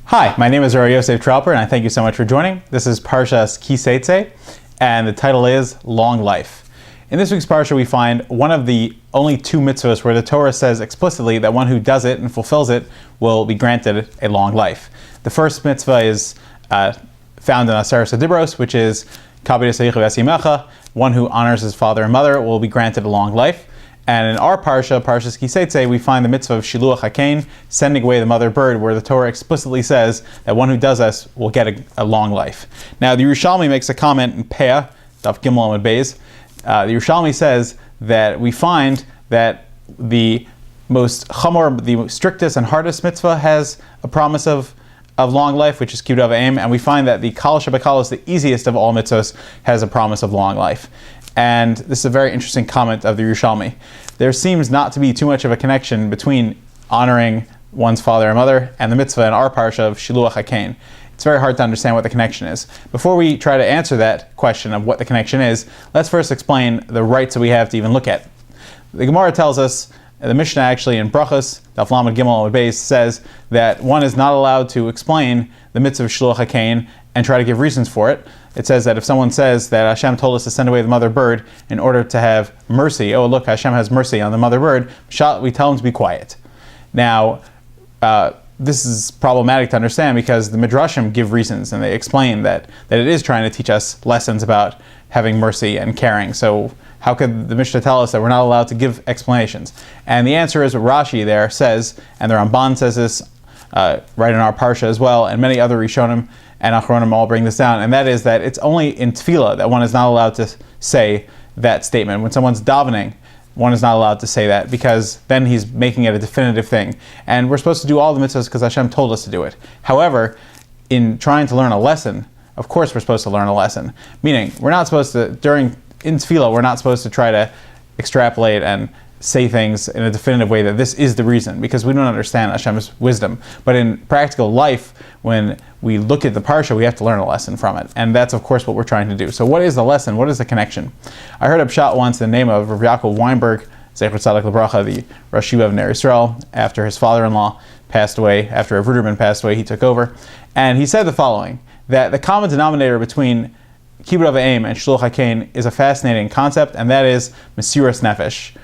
Hi, my name is Rabbi Yosef Tropper, and I thank you so much for joining. This is Parshas Seitzei, and the title is Long Life. In this week's Parsha, we find one of the only two mitzvahs where the Torah says explicitly that one who does it and fulfills it will be granted a long life. The first mitzvah is found in Aseret Dibros, which is Kabed Esayicha V'Asimecha, one who honors his father and mother will be granted a long life. And in our Parsha, Parshas Seitzei, we find the mitzvah of Shiluach HaKain, sending away the mother bird, where the Torah explicitly says that one who does this will get a long life. Now, the Yerushalmi makes a comment in Peah, Daf Gimel Amud Beis. The Yerushalmi says that we find that the most chamor, the strictest and hardest mitzvah has a promise of long life, which is Kibud Av V'Em, and we find that the Kal Shebakalos, the easiest of all mitzvahs, has a promise of long life. And this is a very interesting comment of the Yerushalmi. There seems not to be too much of a connection between honoring one's father and mother and the mitzvah in our parsha of Shiluach HaKain. It's very hard to understand what the connection is. Before we try to answer that question of what the connection is, let's first explain the rights that we have to even look at. The Gemara tells us, the Mishnah actually in Brachos, Daf Lamed Gimel Amud Beis, says that one is not allowed to explain the mitzvah of Shiluach HaKain and try to give reasons for it. It says that if someone says that Hashem told us to send away the mother bird in order to have mercy, oh look, Hashem has mercy on the mother bird, we tell him to be quiet. Now, this is problematic to understand because the Midrashim give reasons and they explain that it is trying to teach us lessons about having mercy and caring. So how could the Mishnah tell us that we're not allowed to give explanations? And the answer is what Rashi there says, and the Ramban says this right in our Parsha as well, and many other Rishonim and Achronim all bring this down, and that is that it's only in Tefillah that one is not allowed to say that statement. When someone's davening, one is not allowed to say that because then he's making it a definitive thing. And we're supposed to do all the mitzvahs because Hashem told us to do it. However, in trying to learn a lesson, of course we're supposed to learn a lesson. Meaning, we're not supposed to, in Tefillah, we're not supposed to try to extrapolate and say things in a definitive way that this is the reason, because we don't understand Hashem's wisdom. But in practical life, when we look at the Parsha, we have to learn a lesson from it. And that's, of course, what we're trying to do. So what is the lesson? What is the connection? I heard a pshat once in the name of Rav Yaakov Weinberg, Zecher Tzaddik L'Bracha, the Rosh Yeshiva of Ner Yisrael. After his father-in-law passed away, after Rav Ruderman passed away, he took over. And he said the following, that the common denominator between Kibud Av V'Em and Shiluach HaKain is a fascinating concept, and that is Mesiras Nefesh,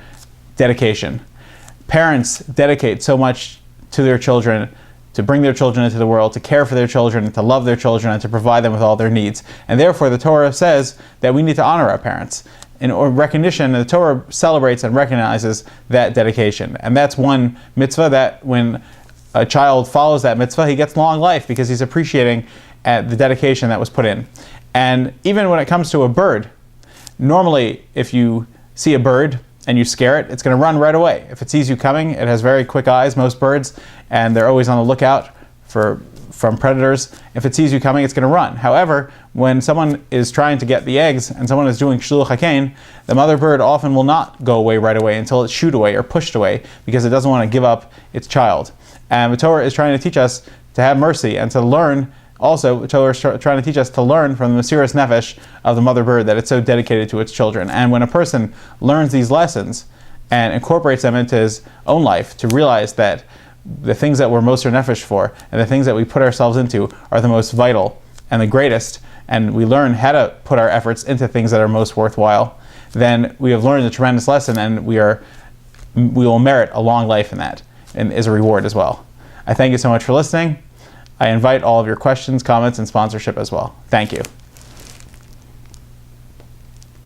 dedication. Parents dedicate so much to their children, to bring their children into the world, to care for their children, to love their children, and to provide them with all their needs. And therefore, the Torah says that we need to honor our parents. In recognition, the Torah celebrates and recognizes that dedication. And that's one mitzvah that when a child follows that mitzvah, he gets long life because he's appreciating the dedication that was put in. And even when it comes to a bird, normally if you see a bird and you scare it, it's going to run right away. If it sees you coming, it has very quick eyes, most birds, and they're always on the lookout from predators. If it sees you coming, it's going to run. However, when someone is trying to get the eggs and someone is doing Shiluach HaKain, the mother bird often will not go away right away until it's shooed away or pushed away because it doesn't want to give up its child. And the Torah is trying to teach us to have mercy and to learn. Also, the Torah is trying to teach us to learn from the Mesiras Nefesh of the mother bird that it's so dedicated to its children. And when a person learns these lessons and incorporates them into his own life to realize that the things that we're Moser Nefesh for and the things that we put ourselves into are the most vital and the greatest, and we learn how to put our efforts into things that are most worthwhile, then we have learned a tremendous lesson, and we will merit a long life in that, and as a reward as well. I thank you so much for listening. I invite all of your questions, comments, and sponsorship as well. Thank you.